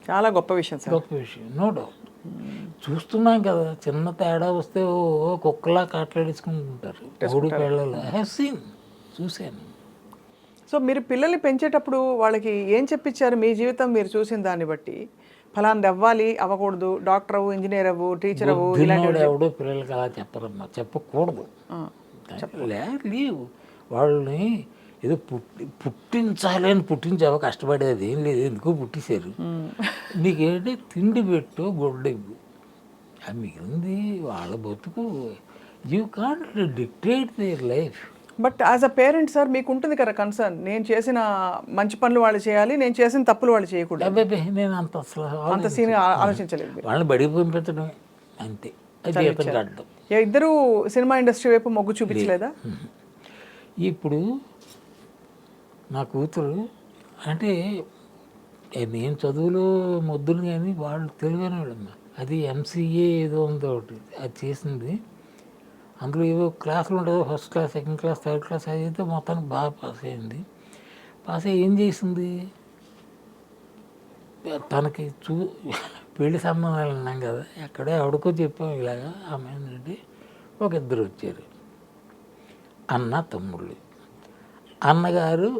చాలా గొప్ప విషయం సార్. గొప్ప విషయం, నో డౌట్. చూస్తున్నాం కదా, చిన్న తేడా వస్తే ఓ కుక్కలా కాట్లాడేసుకుంటుంటారు మూడు పేళ్ళలో. ఐ హ్యావ్ సీన్, చూశాను. సో మీరు పిల్లల్ని పెంచేటప్పుడు వాళ్ళకి ఏం చెప్పించారు? మీ జీవితం మీరు చూసిన దాన్ని బట్టి ఫలాంది అవ్వాలి, అవ్వకూడదు, డాక్టర్ అవ్వు, ఇంజనీర్ అవ్వు, టీచర్ అవ్వు, బుద్ధినోడు ఎవడో పిల్లలకి అలా చెప్పరమ్మా, చెప్పకూడదు. లేవు వాళ్ళని ఏదో పుట్టించాలి అని పుట్టించావా, కష్టపడేది ఏం లేదు, ఎందుకో పుట్టించారు. నీకేంటి తిండి పెట్టు, గొడ్డెవ్వు, అది మిగిలింది వాళ్ళ బతుకు. You can't dictate their life. But as a parent sir మీకు ఉంటుంది కదా కన్సర్న్, నేను చేసిన మంచి పనులు వాళ్ళు చేయాలి, నేను చేసిన తప్పులు వాళ్ళు చేయకూడదు. అబ్బాయి నేను అంత సీన్ ఆలోచించలేదు. వాళ్ళని బడికి పంపించడమే అంతే, అది అతనికి అడ్డం. ఇద్దరు సినిమా ఇండస్ట్రీ వైపు మొగ్గు చూపించలేదా? ఇప్పుడు నా కూతురు అంటే నేను చదువులో మొద్దులు కానీ వాళ్ళు తెలివైన వాళ్ళమ్మా. అది ఎంసీఏ ఏదో ఉందో ఒకటి అది చేసింది. అందులో ఏవో క్లాసులు ఉండదు, first class, second class, third class, అయితే మొత్తానికి బాగా పాస్ అయింది. పాస్ అయ్యి ఏం చేసింది, తనకి పెళ్లి సంబంధాలు ఉన్నాం కదా, ఎక్కడో ఎవడికో చెప్పాం ఇలాగా అమ్మాయి. ఒక ఇద్దరు వచ్చారు, అన్న తమ్ముళ్ళు. అన్నగారు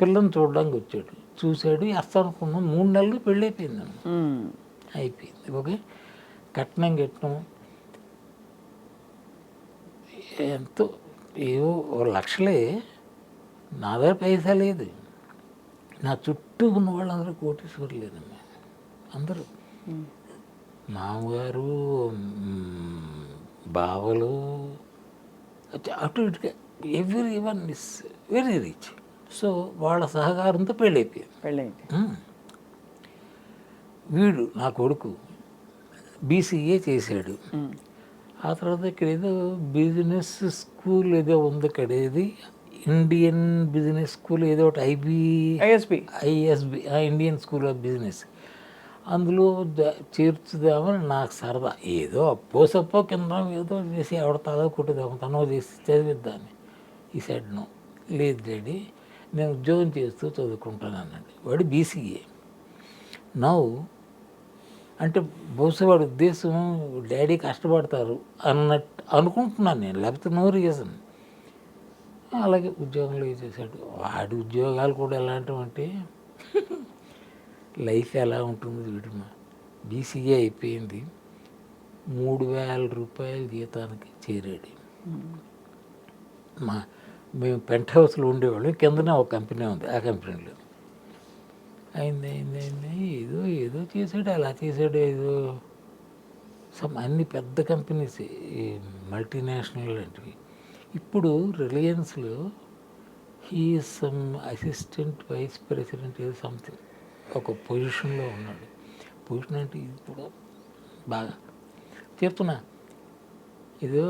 పిల్లని చూడడానికి వచ్చాడు, చూశాడు, అస్తం అనుకున్నాం. 3 నెలలు పెళ్ళి అయిపోయింది, అయిపోయింది. ఓకే, కట్నం ఎంతో ఏవో 1 లక్షలే. నా దగ్గర పైసా లేదు, నా చుట్టూ ఉన్న వాళ్ళందరూ కోటీశ్వరులు లేదమ్మా. అందరూ మామగారు, బావలు, అటు ఇటుగా every one is very rich. So వాళ్ళ సహకారంతో పెళ్ళైపోయింది. వీడు నా కొడుకు బీసీఏ చేశాడు. ఆ తర్వాత ఇక్కడ ఏదో బిజినెస్ స్కూల్ ఏదో ఉంది, ఇక్కడ ఏది ఇండియన్ బిజినెస్ స్కూల్ ఏదో ఒకటి, ISB Indian school of business. అందులో చేర్చుదామని నాకు సరదా. ఏదో అప్పో కింద ఏదో చేసి ఎవడ తల కొట్టుదాము, తనో చేసి చదివిద్దాన్ని. ఈ సైడ్ నో, లేదు డాడీ నేను ఉద్యోగం చేస్తూ చదువుకుంటాను అన్నాడు. వాడు బీసీఏ. నవ్వు అంటే బహుశా వాడి ఉద్దేశం డాడీ కష్టపడతారు అన్నట్టు అనుకుంటున్నాను నేను, లేకపోతే నో రీజన్. అలాగే ఉద్యోగంలో చేశాడు. వాడి ఉద్యోగాలు కూడా ఎలాంటివంటే లైఫ్ ఎలా ఉంటుంది వీడమ్మా. బీసీఏ అయిపోయింది, 3,000 రూపాయల జీతానికి చేరాడు. మేము పెంట్ హౌస్లో ఉండేవాళ్ళం, కిందనే ఒక కంపెనీ ఉంది, ఆ కంపెనీలో అయింది ఏదో చేశాడు, అలా చేశాడు. ఏదో అన్ని పెద్ద కంపెనీస్, మల్టీనేషనల్ లాంటివి. ఇప్పుడు రిలయన్స్లో he some assistant vice president ఏదో సంథింగ్ ఒక పొజిషన్లో ఉన్నాడు. పొజిషన్ అంటే ఇది కూడా బాగా చెప్తున్నా. ఏదో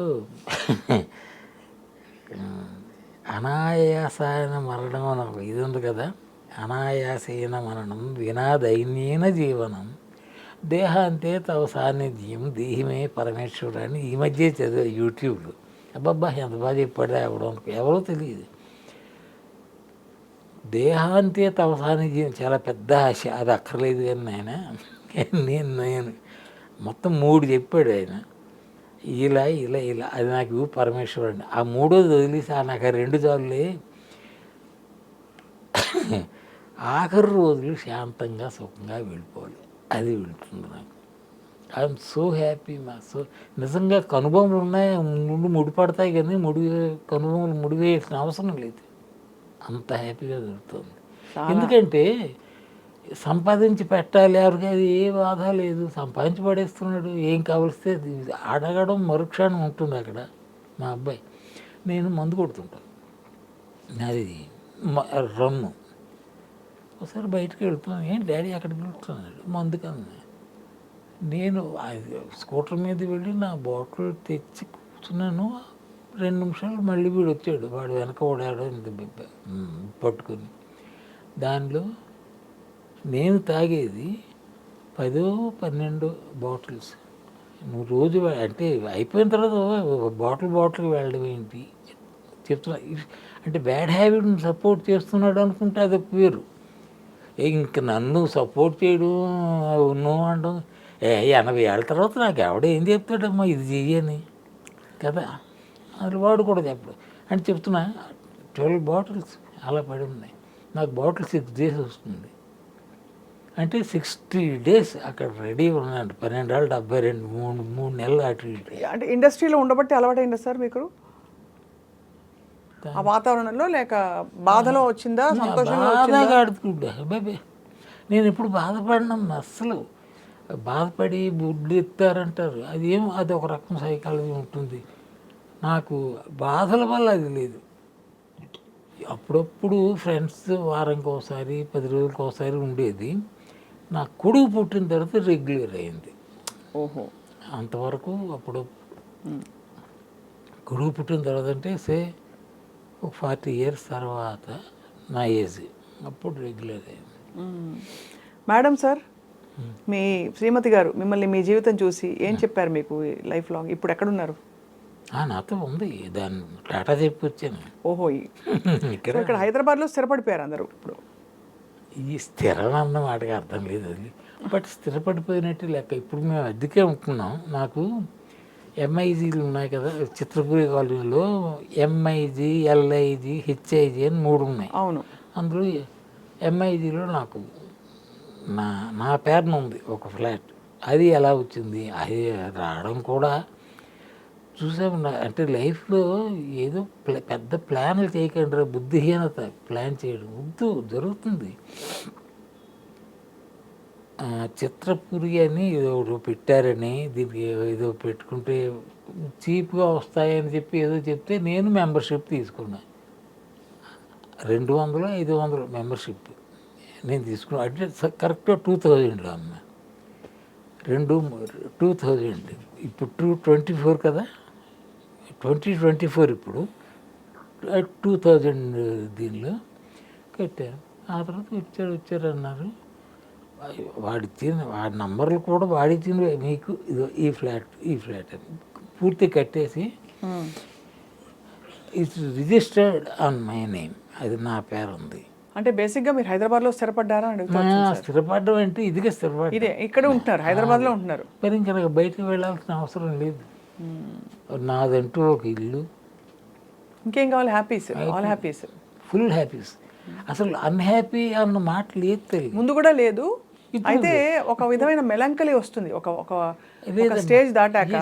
అనాయాసాయన మరణం అని ఒక ఇది ఉంది కదా, అనాయాసైన మరణం వినాదైన్యేన జీవనం దేహాంతే తవ సాన్నిధ్యం దేహిమే పరమేశ్వరుడు అని ఈ మధ్య చదివా యూట్యూబ్లో. అబ్బబ్బా ఎంత బాగా చెప్పాడా ఎవరో తెలియదు. దేహాంతే తవ సాన్నిధ్యం చాలా పెద్ద ఆశ, అది అక్కర్లేదు కానీ నాయన నేను మొత్తం 3 చెప్పాడు ఆయన. ఇలా అది నాకు పరమేశ్వరుడు అండి. ఆ 3వది వదిలేసి నాకు ఆ 2 చాలులే. ఆఖరి రోజులు శాంతంగా సుఖంగా వెళ్ళిపోవాలి, అది వెళ్తుంది నాకు. ఐఎమ్ సో హ్యాపీ సో నిజంగా కనుభవములు ఉన్నాయి, ముడిపడతాయి కానీ కనుభవములు ముడివేయాల్సిన అవసరం లేదు, అంత హ్యాపీగా దొరుకుతుంది. ఎందుకంటే సంపాదించి పెట్టాలి, ఎవరికి అది ఏ బాధ లేదు, సంపాదించి పడేస్తున్నాడు. ఏం కావలిస్తే అడగడం మరుక్షణం ఉంటుంది అక్కడ. మా అబ్బాయి నేను మందు కొడుతుంటాను, అది రమ్ము. ఒకసారి బయటకు వెళ్తున్నాను, ఏంటి డాడీ అక్కడికి వెళ్తున్నాడు మందు కన్నా. నేను స్కూటర్ మీద వెళ్ళి నా బాటిల్ తెచ్చి కూర్చున్నాను. 2 నిమిషాలు మళ్ళీ వీడు వచ్చాడు, వాడు వెనక ఓడాడు పట్టుకుని. దానిలో నేను తాగేది 10-12 బాటిల్స్. నువ్వు రోజు అంటే అయిపోయిన తర్వాత బాటిల్కి వెళ్ళడం ఏంటి చెప్తున్నా. అంటే బ్యాడ్ హ్యాబిట్ని సపోర్ట్ చేస్తున్నాడు అనుకుంటే అది వేరు. ఇంక నన్ను సపోర్ట్ చేయడం నువ్వు అనడం 80 ఏళ్ళ తర్వాత నాకు ఎవడ ఏం చెప్తాడమ్మా ఇది చెయ్యని కదా. అది వాడు కూడా చెప్పడు అని చెప్తున్నా. 12 బాటిల్స్ అలా పడి ఉన్నాయి. నాకు బాటిల్ 6 days వస్తుంది అంటే 60 days అక్కడ రెడీ ఉన్నాను. 12 ఏళ్ళు 72 3 నెలలు అటు ఇటు. అంటే ఇండస్ట్రీలో ఉండబట్టి అలవాటైందా సార్ మీకు ఆ వాతావరణంలో, లేక బాధలో వచ్చిందా, సంతోషంలో వచ్చిందా? బాధగా ఆడుతుండే బాబే. నేను ఎప్పుడు బాధపడినమ్మా అస్సలు. బాధపడి బుడ్లు ఎత్తారంటారు, అది ఒక రకం సైకాలజీ ఉంటుంది. నాకు బాధల వల్ల అది లేదు. అప్పుడప్పుడు ఫ్రెండ్స్ వారానికి ఒకసారి 10 రోజులకి ఒకసారి ఉండేది. నా కొడుకు పుట్టిన తర్వాత రెగ్యులర్ అయింది. ఓహో, అంతవరకు అప్పుడు కొడుకు పుట్టిన తర్వాత అంటే ఒక 40 years తర్వాత నా ఏజ్ అప్పుడు రెగ్యులర్ అయింది. మేడం సార్, మీ శ్రీమతి గారు మిమ్మల్ని మీ జీవితం చూసి ఏం చెప్పారు మీకు లైఫ్ లాంగ్? ఇప్పుడు ఎక్కడున్నారు? నాతో ఉంది, దాన్ని టాటా చెప్పి వచ్చాను. ఓహో, ఇక్కడ హైదరాబాద్లో స్థిరపడిపోయారు అందరూ ఇప్పుడు. ఈ స్థిరం అన్న మాటకి అర్థం లేదు అది, బట్ స్థిరపడిపోయినట్టు లెక్క. ఇప్పుడు మేము అద్దెకే ఉంటున్నాం. నాకు ఎంఐజీలు ఉన్నాయి కదా చిత్రపురి కాలనీలో, ఎంఐజీ, ఎల్ఐజీ, హెచ్ఐజీ అని 3 ఉన్నాయి. అవును. అందులో ఎంఐజీలో నాకు నా పేరున ఉంది ఒక ఫ్లాట్. అది ఎలా వచ్చింది? అది రావడం కూడా చూసాము. అంటే లైఫ్లో ఏదో పెద్ద ప్లాన్లు చేయకండి, బుద్ధిహీనత ప్లాన్ చేయడం వద్దు, జరుగుతుంది. చిత్రపురి అని ఏదో పెట్టారని, దీనికి ఏదో పెట్టుకుంటే చీప్గా వస్తాయని చెప్పి ఏదో చెప్తే నేను మెంబర్షిప్ తీసుకున్నా. 200-500 మెంబర్షిప్ నేను తీసుకున్నా. అంటే కరెక్ట్గా 2000లో అమ్మ. 2000 ఇప్పుడు 2024 కదా, 2024 ఇప్పుడు 2000 దీనిలో కట్టాను. ఆ తర్వాత వచ్చారు అన్నారు. వాడి నంబర్లు కూడా వాడిచ్చింది మీకు, ఇదో ఈ ఫ్లాట్ అని పూర్తి కట్టేసి it's registered on my name, అది నా పేరు ఉంది. అంటే బేసిక్గా మీరు హైదరాబాద్లో స్థిరపడ్డారా? స్థిరపడడం అంటే ఇదిగా స్థిరపడ్డా, ఇదే ఇక్కడ ఉంటున్నారు, హైదరాబాద్లో ఉంటున్నారు. మరి ఇంకా నాకు బయటకు వెళ్ళాల్సిన అవసరం లేదు. నాదంటూ ఒక ఇల్లు, ఇంకేం కావాలి? Happies, all happies, full happies. అసలు అన్హ్యాపీ అన్న మాట లేదు తెలియదు, ముందు కూడా లేదు. అయితే ఒక విధమైన మెలంకలి వస్తుంది ఒక స్టేజ్ దాటాక.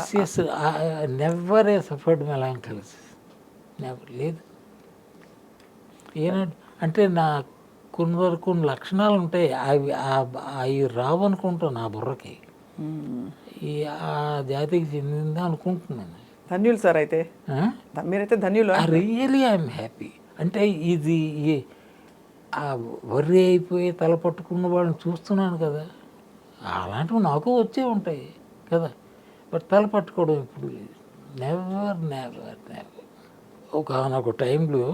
నెవర్ ఏ సఫర్డ్ మెలంకలిస్, నెవర్ లేదు. అంటే నా కొన్ని లక్షణాలు ఉంటాయి, అవి రావనుకుంటాను నా బుర్రకి. ఆ జాతికి చెందిందా అనుకుంటున్నాను. ధన్యులు సార్, అయితే మీరైతే ధన్యులు. Really I'm happy. అంటే ఇది వర్రీ అయిపోయి తల పట్టుకున్న వాళ్ళని చూస్తున్నాను కదా, అలాంటివి నాకు వచ్చే ఉంటాయి కదా, బట్ తల పట్టుకోవడం ఇప్పుడు నెవర్. ఒక టైంలో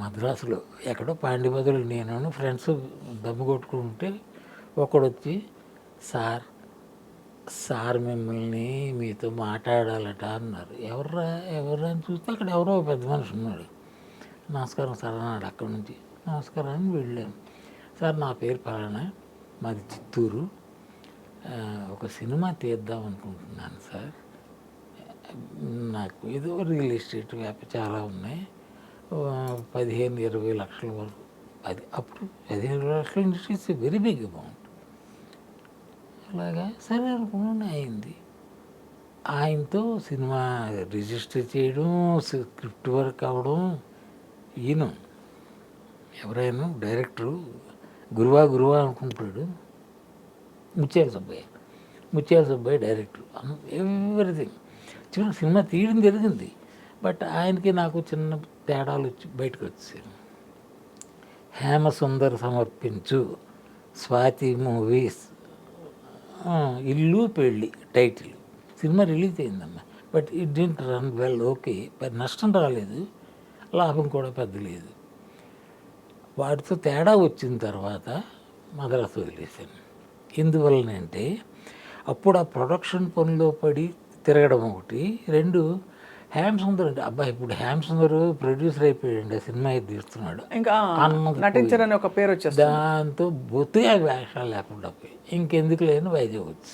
మద్రాసులో ఎక్కడో పాండిబదులు నేను ఫ్రెండ్స్ దమ్ము కొట్టుకుంటే ఒకడు వచ్చి, సార్ మిమ్మల్ని మీతో మాట్లాడాలట అన్నారు. ఎవర్రా అని చూస్తే అక్కడ ఎవరో పెద్ద మనిషి ఉన్నాడు. నమస్కారం సార్ అన్నాడు. అక్కడి నుంచి నమస్కారం అని వెళ్ళాను. సార్ నా పేరు పలానా, మాది చిత్తూరు, ఒక సినిమా తీద్దాం అనుకుంటున్నాను సార్, నాకు ఏదో రియల్ ఎస్టేట్ వ్యాపారం చాలా ఉన్నాయి, 15-20 లక్షల వరకు. అది అప్పుడు 15 లక్షల ఇండస్ట్రీస్ వెరీ బిగ్ అమౌంట్. అలాగా సరే అనుకున్నాను. అయింది. ఆయనతో సినిమా రిజిస్టర్ చేయడం, స్క్రిప్ట్ వర్క్ అవ్వడం. ఈయన ఎవరైనా డైరెక్టరు గురువా అనుకుంటాడు. ముత్యాల సుబ్బయ్య డైరెక్టర్, ఎవ్రీథింగ్. చిన్న సినిమా తీయడం జరిగింది, బట్ ఆయనకి నాకు చిన్న తేడాలు వచ్చి బయటకు వచ్చాను. హేమసుందర్ సమర్పించు, స్వాతి మూవీస్, ఇల్లు పెళ్ళి టైటిల్. సినిమా రిలీజ్ అయిందమ్మా, but it didn't run well. Okay, నష్టం రాలేదు, లాభం కూడా పెద్ద లేదు. వాటితో తేడా వచ్చిన తర్వాత మద్రాసు వదిలేశాను. ఎందువల్లనంటే అప్పుడు ఆ ప్రొడక్షన్ పనిలో పడి తిరగడం ఒకటి, 2 హ్యామ్ సుందర్ అంటే అబ్బాయి ఇప్పుడు హ్యామ్ సుందర్ ప్రొడ్యూసర్ అయిపోయాడు, సినిమా ఇది తీస్తున్నాడు. ఇంకా అన్నది నటించరని ఒక పేరు వచ్చేస్తుంది. దాంతో బొత్తిగా వేషాలు లేకుండా పోయి ఇంకెందుకు లేని వైద్యం వచ్చి